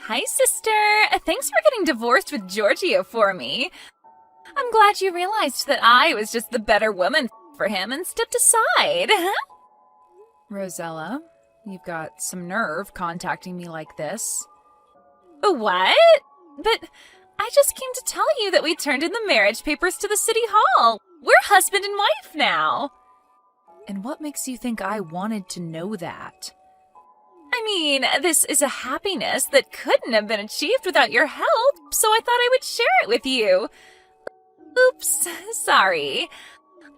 Hi, sister. Thanks for getting divorced with Giorgio for me. I'm glad you realized that I was just the better woman for him and stepped aside. Rosella, you've got some nerve contacting me like this. What? But I just came to tell you that we turned in the marriage papers to the city hall. We're husband and wife now. And what makes you think I wanted to know that? I mean, this is a happiness that couldn't have been achieved without your help, so I thought I would share it with you. Oops, sorry.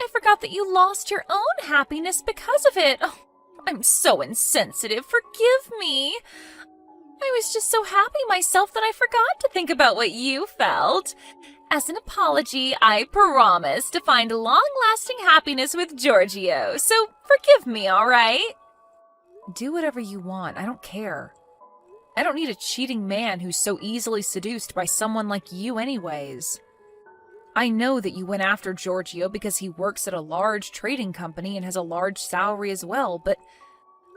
I forgot that you lost your own happiness because of it. Oh, I'm so insensitive. Forgive me. I was just so happy myself that I forgot to think about what you felt. As an apology, I promise to find long-lasting happiness with Giorgio, so forgive me, all right? Do whatever you want. I don't care. I don't need a cheating man who's so easily seduced by someone like you anyways. I know that you went after Giorgio because he works at a large trading company and has a large salary as well, but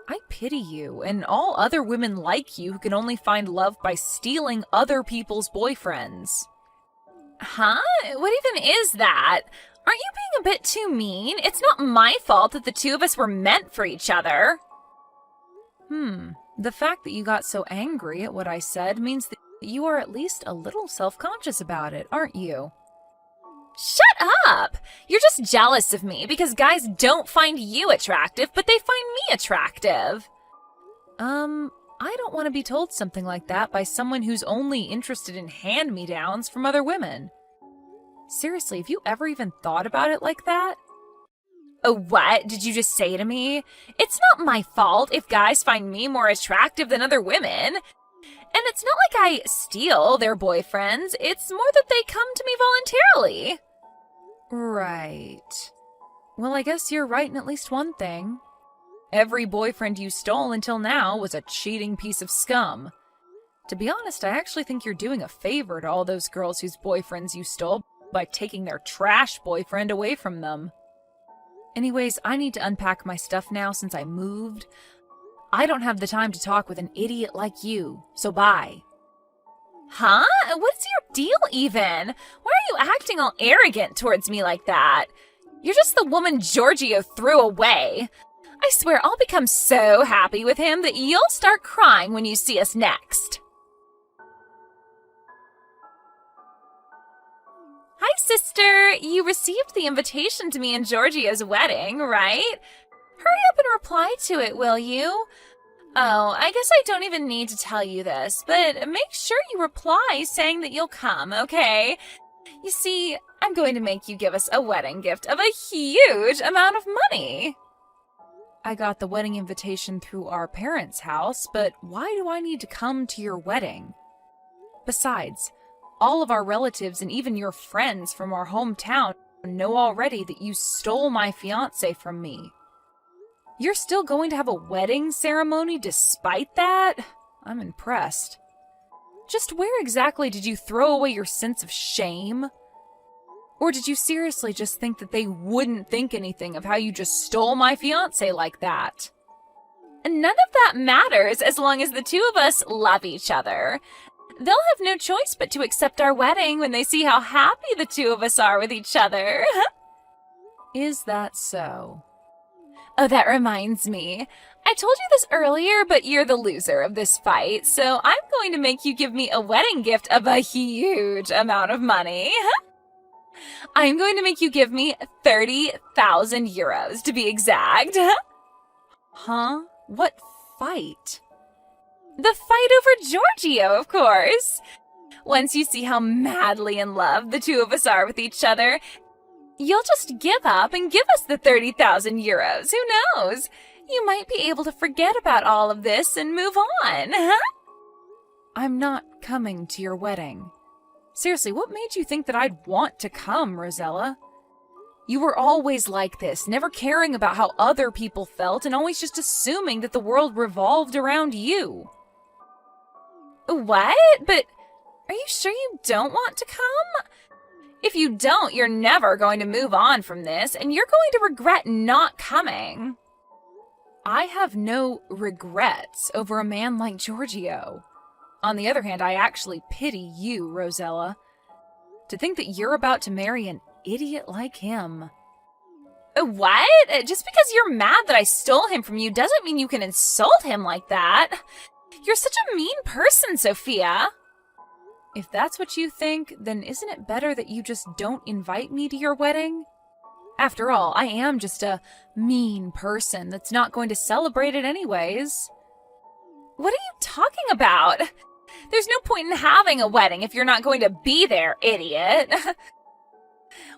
I pity you and all other women like you who can only find love by stealing other people's boyfriends. Huh? What even is that? Aren't you being a bit too mean? It's not my fault that the two of us were meant for each other. The fact that you got so angry at what I said means that you are at least a little self-conscious about it, aren't you? Shut up! You're just jealous of me because guys don't find you attractive, but they find me attractive. I don't want to be told something like that by someone who's only interested in hand-me-downs from other women. Seriously, have you ever even thought about it like that? Oh, what did you just say to me? It's not my fault if guys find me more attractive than other women. And it's not like I steal their boyfriends. It's more that they come to me voluntarily. Right. Well, I guess you're right in at least one thing. Every boyfriend you stole until now was a cheating piece of scum. To be honest, I actually think you're doing a favor to all those girls whose boyfriends you stole by taking their trash boyfriend away from them. Anyways, I need to unpack my stuff now since I moved. I don't have the time to talk with an idiot like you, so bye. Huh? What's your deal even? Why are you acting all arrogant towards me like that? You're just the woman Giorgio threw away. I swear I'll become so happy with him that you'll start crying when you see us next. Hi, sister. You received the invitation to me and Giorgio's wedding, right? Hurry up and reply to it, will you? Oh, I guess I don't even need to tell you this, but make sure you reply saying that you'll come, okay? You see, I'm going to make you give us a wedding gift of a huge amount of money. I got the wedding invitation through our parents' house, but why do I need to come to your wedding? Besides, all of our relatives and even your friends from our hometown know already that you stole my fiancé from me. You're still going to have a wedding ceremony despite that? I'm impressed. Just where exactly did you throw away your sense of shame? Or did you seriously just think that they wouldn't think anything of how you just stole my fiancé like that? None of that matters as long as the two of us love each other. They'll have no choice but to accept our wedding when they see how happy the two of us are with each other. Is that so? Oh, that reminds me. I told you this earlier, but you're the loser of this fight, so I'm going to make you give me a wedding gift of a huge amount of money. I'm going to make you give me 30,000 euros, to be exact. Huh? What fight? The fight over Giorgio, of course. Once you see how madly in love the two of us are with each other, you'll just give up and give us the 30,000 euros. Who knows? You might be able to forget about all of this and move on. I'm not coming to your wedding. Seriously, what made you think that I'd want to come, Rosella? You were always like this, never caring about how other people felt and always just assuming that the world revolved around you. What? But are you sure you don't want to come? If you don't, you're never going to move on from this, and you're going to regret not coming. I have no regrets over a man like Giorgio. On the other hand, I actually pity you, Rosella. To think that you're about to marry an idiot like him. What? Just because you're mad that I stole him from you doesn't mean you can insult him like that. You're such a mean person, Sophia. If that's what you think, then isn't it better that you just don't invite me to your wedding? After all, I am just a mean person that's not going to celebrate it anyways. What are you talking about? There's no point in having a wedding if you're not going to be there, idiot.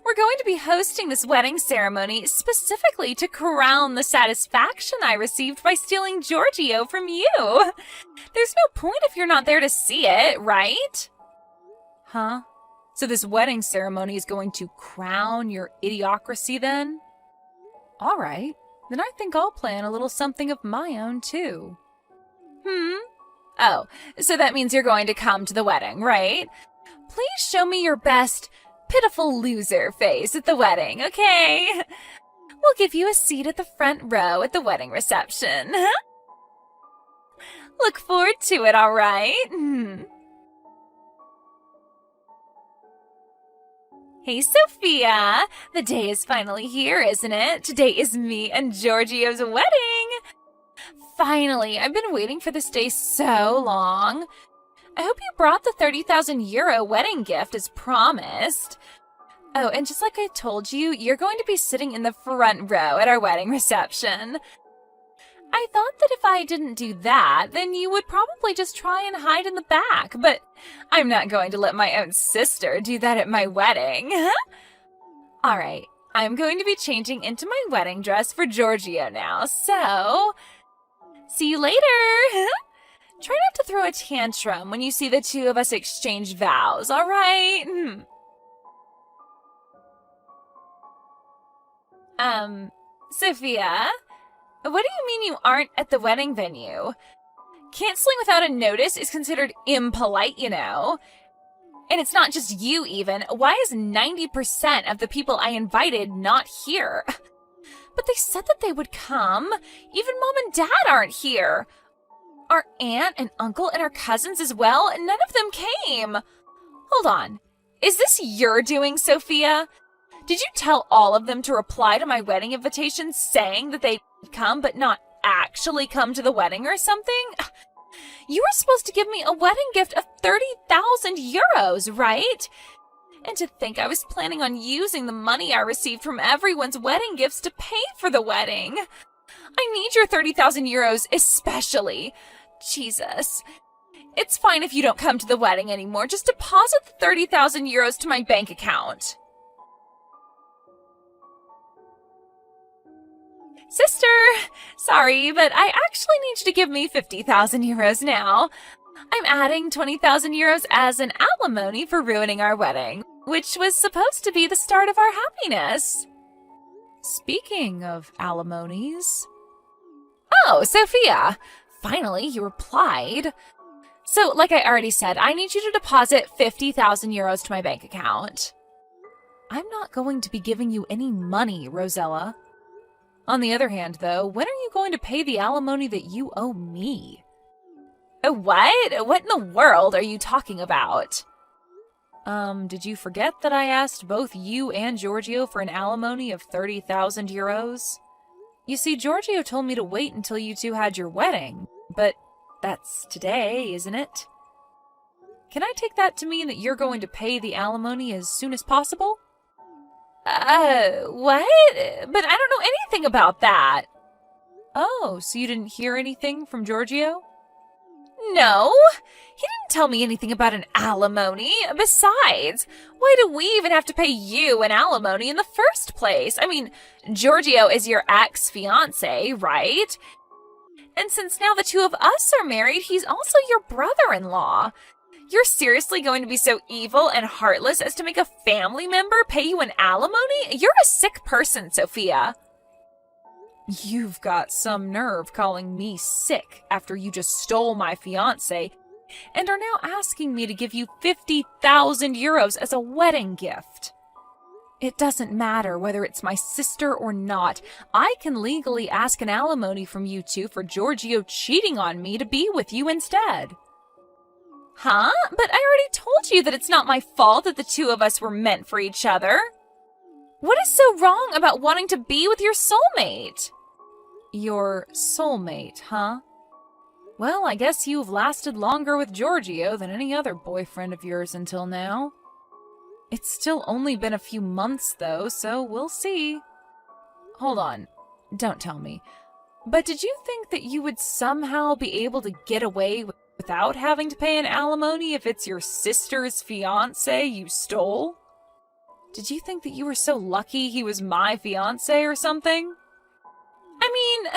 We're going to be hosting this wedding ceremony specifically to crown the satisfaction I received by stealing Giorgio from you. There's no point if you're not there to see it, right? Huh? So this wedding ceremony is going to crown your idiocracy then? All right, then I think I'll plan a little something of my own too. Oh, so that means you're going to come to the wedding, right? Please show me your best pitiful loser face at the wedding, okay? We'll give you a seat at the front row at the wedding reception. Look forward to it, all right? Hey, Sophia. The day is finally here, isn't it? Today is me and Giorgio's wedding. Finally, I've been waiting for this day so long. I hope you brought the 30,000 euro wedding gift as promised. Oh, and just like I told you, you're going to be sitting in the front row at our wedding reception. I thought that if I didn't do that, then you would probably just try and hide in the back, but I'm not going to let my own sister do that at my wedding. All right, I'm going to be changing into my wedding dress for Giorgio now, so see you later. Try not to throw a tantrum when you see the two of us exchange vows, all right? Sophia, what do you mean you aren't at the wedding venue? Canceling without a notice is considered impolite, you know. And it's not just you, even. Why is 90% of the people I invited not here? But they said that they would come. Even Mom and Dad aren't here. Our aunt and uncle and our cousins as well, and none of them came. Hold on. Is this your doing, Sophia? Did you tell all of them to reply to my wedding invitation saying that they'd come but not actually come to the wedding or something? You were supposed to give me a wedding gift of 30,000 euros, right? And to think I was planning on using the money I received from everyone's wedding gifts to pay for the wedding. I need your 30,000 euros especially. Jesus. It's fine if you don't come to the wedding anymore. Just deposit the 30,000 euros to my bank account. Sister, sorry, but I actually need you to give me 50,000 euros now. I'm adding 20,000 euros as an alimony for ruining our wedding, which was supposed to be the start of our happiness. Speaking of alimonies... Oh, Sophia! Finally, you replied. So, like I already said, I need you to deposit 50,000 euros to my bank account. I'm not going to be giving you any money, Rosella. On the other hand, though, when are you going to pay the alimony that you owe me? What? What in the world are you talking about? Did you forget that I asked both you and Giorgio for an alimony of 30,000 euros? You see, Giorgio told me to wait until you two had your wedding, but that's today, isn't it? Can I take that to mean that you're going to pay the alimony as soon as possible? What? But I don't know anything about that. Oh, so you didn't hear anything from Giorgio? No, he didn't tell me anything about an alimony. Besides, why do we even have to pay you an alimony in the first place? I mean, Giorgio is your ex-fiancé, right? And since now the two of us are married, he's also your brother-in-law. You're seriously going to be so evil and heartless as to make a family member pay you an alimony? You're a sick person, Sophia. You've got some nerve calling me sick after you just stole my fiancé and are now asking me to give you 50,000 euros as a wedding gift. It doesn't matter whether it's my sister or not. I can legally ask an alimony from you two for Giorgio cheating on me to be with you instead. Huh? But I already told you that it's not my fault that the two of us were meant for each other. What is so wrong about wanting to be with your soulmate? Your soulmate, huh? Well, I guess you've lasted longer with Giorgio than any other boyfriend of yours until now. It's still only been a few months, though, so we'll see. Hold on. Don't tell me. But did you think that you would somehow be able to get away without having to pay an alimony if it's your sister's fiancé you stole? Did you think that you were so lucky he was my fiancé or something? I mean,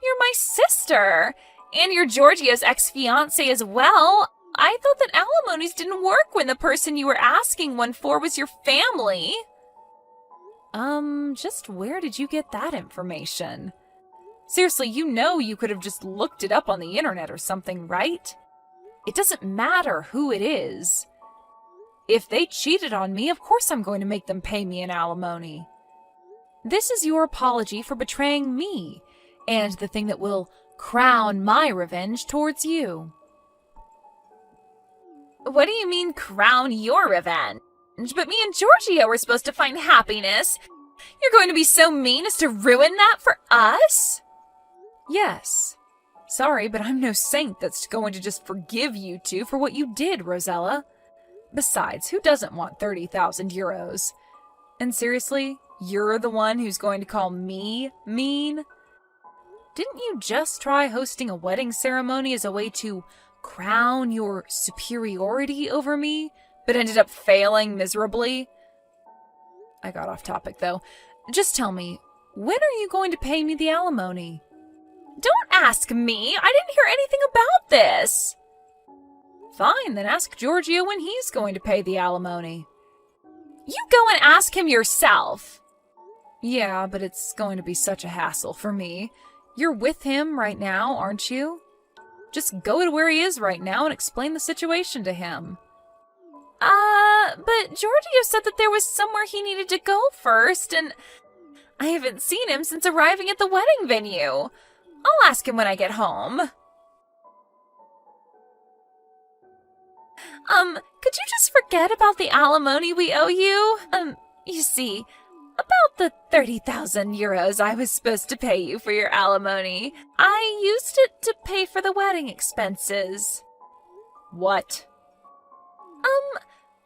you're my sister, and you're Giorgio's ex-fiancé as well. I thought that alimonies didn't work when the person you were asking one for was your family. Just where did you get that information? Seriously, you know you could have just looked it up on the internet or something, right? It doesn't matter who it is. If they cheated on me, of course I'm going to make them pay me an alimony. This is your apology for betraying me, and the thing that will crown my revenge towards you. What do you mean, crown your revenge? But me and Giorgio were supposed to find happiness. You're going to be so mean as to ruin that for us? Yes. Sorry, but I'm no saint that's going to just forgive you two for what you did, Rosella. Besides, who doesn't want 30,000 euros? And seriously, you're the one who's going to call me mean? Didn't you just try hosting a wedding ceremony as a way to crown your superiority over me, but ended up failing miserably? I got off topic, though. Just tell me, when are you going to pay me the alimony? Don't ask me. I didn't hear anything about this. Fine, then ask Giorgio when he's going to pay the alimony. You go and ask him yourself. Yeah, but it's going to be such a hassle for me. You're with him right now, aren't you? Just go to where he is right now and explain the situation to him. But Giorgio said that there was somewhere he needed to go first, and I haven't seen him since arriving at the wedding venue. I'll ask him when I get home. Could you just forget about the alimony we owe you? You see, about the 30,000 euros I was supposed to pay you for your alimony, I used it to pay for the wedding expenses. What?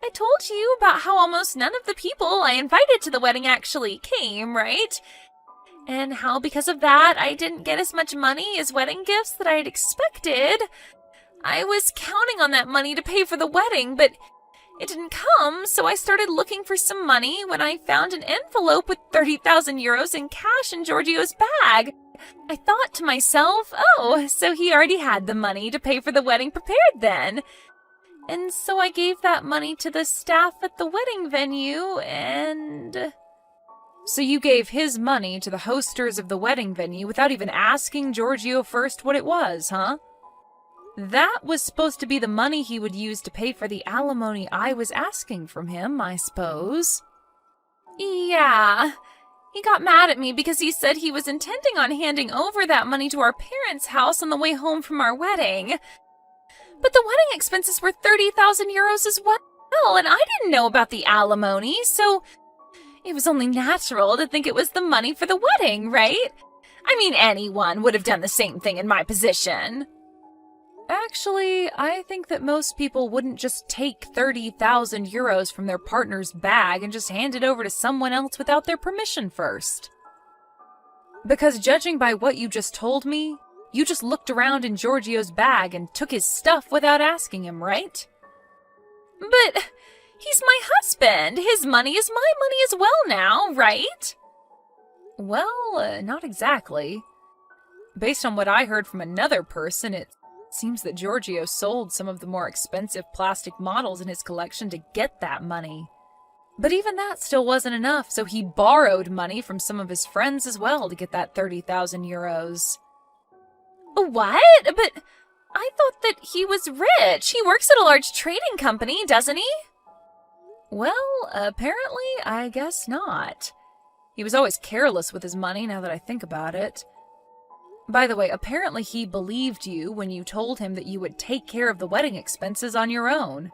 I told you about how almost none of the people I invited to the wedding actually came, right? And how because of that, I didn't get as much money as wedding gifts that I had expected. I was counting on that money to pay for the wedding, but it didn't come, so I started looking for some money when I found an envelope with 30,000 euros in cash in Giorgio's bag. I thought to myself, oh, so he already had the money to pay for the wedding prepared then. And so I gave that money to the staff at the wedding venue, and... So you gave his money to the hosters of the wedding venue without even asking Giorgio first what it was, huh? That was supposed to be the money he would use to pay for the alimony I was asking from him, I suppose. Yeah. He got mad at me because he said he was intending on handing over that money to our parents' house on the way home from our wedding. But the wedding expenses were 30,000 euros as well, and I didn't know about the alimony, so it was only natural to think it was the money for the wedding, right? I mean, anyone would have done the same thing in my position. Actually, I think that most people wouldn't just take 30,000 euros from their partner's bag and just hand it over to someone else without their permission first. Because judging by what you just told me, you just looked around in Giorgio's bag and took his stuff without asking him, right? But he's my husband. His money is my money as well now, right? Well, not exactly. Based on what I heard from another person, it seems that Giorgio sold some of the more expensive plastic models in his collection to get that money. But even that still wasn't enough, so he borrowed money from some of his friends as well to get that 30,000 euros. What? But I thought that he was rich. He works at a large trading company, doesn't he? Well, apparently, I guess not. He was always careless with his money, now that I think about it. By the way, apparently he believed you when you told him that you would take care of the wedding expenses on your own.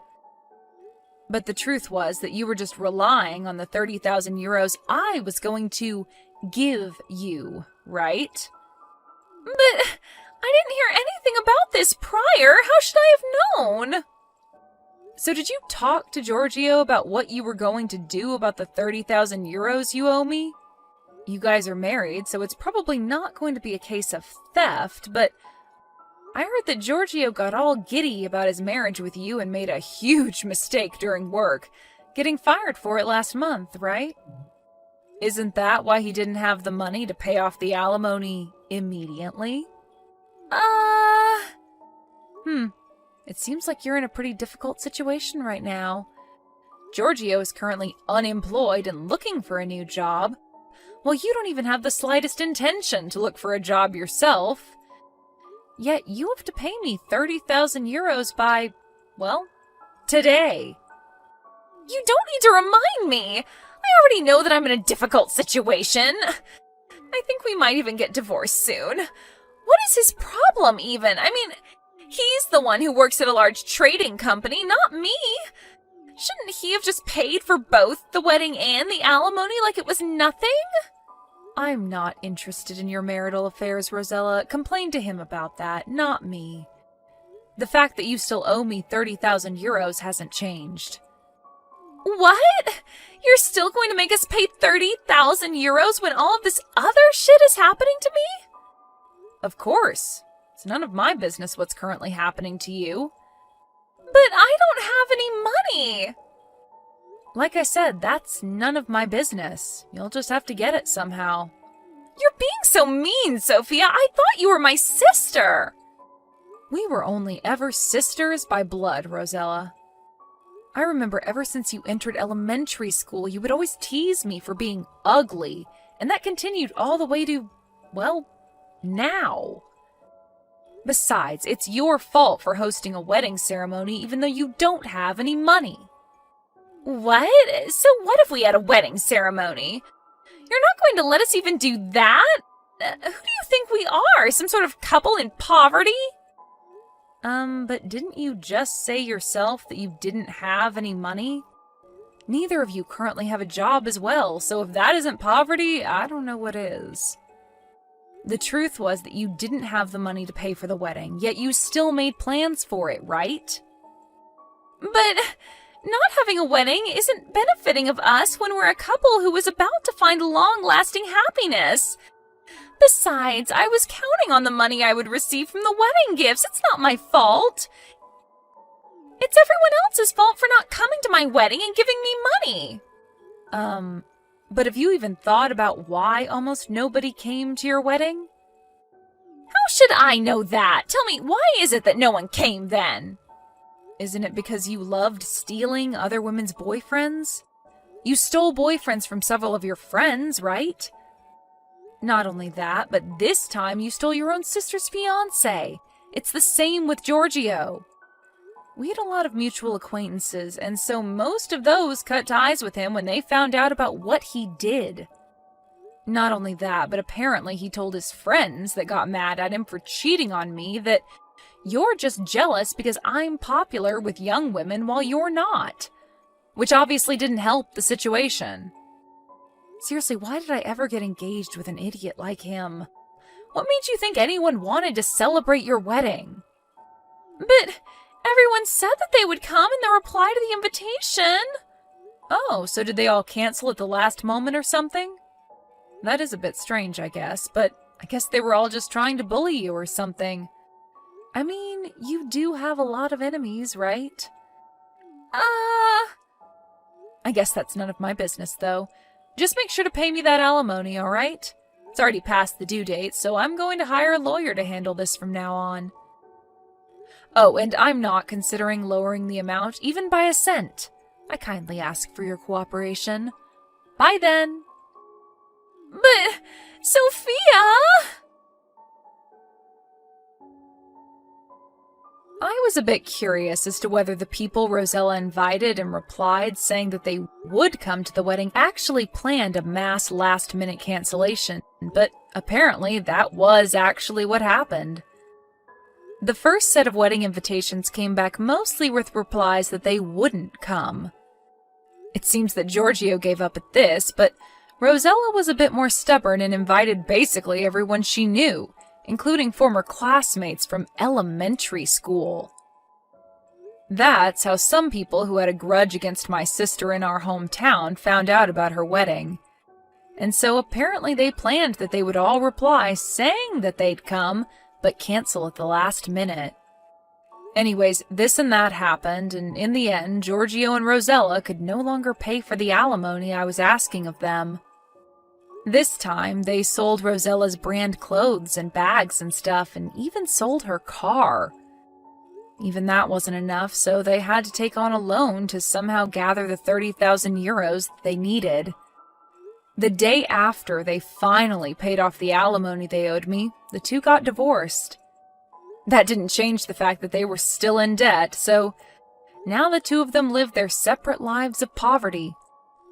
But the truth was that you were just relying on the 30,000 euros I was going to give you, right? But I didn't hear anything about this prior. How should I have known? So did you talk to Giorgio about what you were going to do about the 30,000 euros you owe me? You guys are married, so it's probably not going to be a case of theft, but I heard that Giorgio got all giddy about his marriage with you and made a huge mistake during work, getting fired for it last month, right? Isn't that why he didn't have the money to pay off the alimony immediately? It seems like you're in a pretty difficult situation right now. Giorgio is currently unemployed and looking for a new job. Well, you don't even have the slightest intention to look for a job yourself. Yet you have to pay me 30,000 euros by, well, today. You don't need to remind me. I already know that I'm in a difficult situation. I think we might even get divorced soon. What is his problem even? I mean, he's the one who works at a large trading company, not me. Shouldn't he have just paid for both the wedding and the alimony like it was nothing? I'm not interested in your marital affairs, Rosella. Complain to him about that, not me. The fact that you still owe me 30,000 euros hasn't changed. What? You're still going to make us pay 30,000 euros when all of this other shit is happening to me? Of course. It's none of my business what's currently happening to you. But I don't have any money. Like I said, that's none of my business. You'll just have to get it somehow. You're being so mean, Sophia. I thought you were my sister. We were only ever sisters by blood, Rosella. I remember ever since you entered elementary school, you would always tease me for being ugly, and that continued all the way to, well, now. Besides, it's your fault for hosting a wedding ceremony even though you don't have any money. What? So what if we had a wedding ceremony? You're not going to let us even do that? Who do you think we are? Some sort of couple in poverty? But didn't you just say yourself that you didn't have any money? Neither of you currently have a job as well, so if that isn't poverty, I don't know what is. The truth was that you didn't have the money to pay for the wedding, yet you still made plans for it, right? But not having a wedding isn't benefiting of us when we're a couple who was about to find long-lasting happiness. Besides, I was counting on the money I would receive from the wedding gifts. It's not my fault. It's everyone else's fault for not coming to my wedding and giving me money. But have you even thought about why almost nobody came to your wedding? How should I know that? Tell me, why is it that no one came then? Isn't it because you loved stealing other women's boyfriends? You stole boyfriends from several of your friends, right? Not only that, but this time you stole your own sister's fiancé. It's the same with Giorgio. We had a lot of mutual acquaintances, and so most of those cut ties with him when they found out about what he did. Not only that, but apparently he told his friends that got mad at him for cheating on me that you're just jealous because I'm popular with young women while you're not. Which obviously didn't help the situation. Seriously, why did I ever get engaged with an idiot like him? What made you think anyone wanted to celebrate your wedding? But everyone said that they would come in the reply to the invitation. Oh, so did they all cancel at the last moment or something? That is a bit strange, I guess, but I guess they were all just trying to bully you or something. I mean, you do have a lot of enemies, right? I guess that's none of my business, though. Just make sure to pay me that alimony, all right? It's already past the due date, so I'm going to hire a lawyer to handle this from now on. Oh, and I'm not considering lowering the amount even by a cent. I kindly ask for your cooperation. Bye then. But, Sophia! I was a bit curious as to whether the people Rosella invited and replied saying that they would come to the wedding actually planned a mass last-minute cancellation, but apparently that was actually what happened. The first set of wedding invitations came back mostly with replies that they wouldn't come. It seems that Giorgio gave up at this, but Rosella was a bit more stubborn and invited basically everyone she knew, including former classmates from elementary school. That's how some people who had a grudge against my sister in our hometown found out about her wedding. And so apparently they planned that they would all reply saying that they'd come, but cancel at the last minute. Anyways, this and that happened, and in the end, Giorgio and Rosella could no longer pay for the alimony I was asking of them. This time, they sold Rosella's brand clothes and bags and stuff, and even sold her car. Even that wasn't enough, so they had to take on a loan to somehow gather the 30,000 euros that they needed. The day after they finally paid off the alimony they owed me, the two got divorced. That didn't change the fact that they were still in debt, so now the two of them live their separate lives of poverty,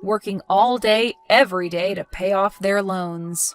working all day, every day to pay off their loans.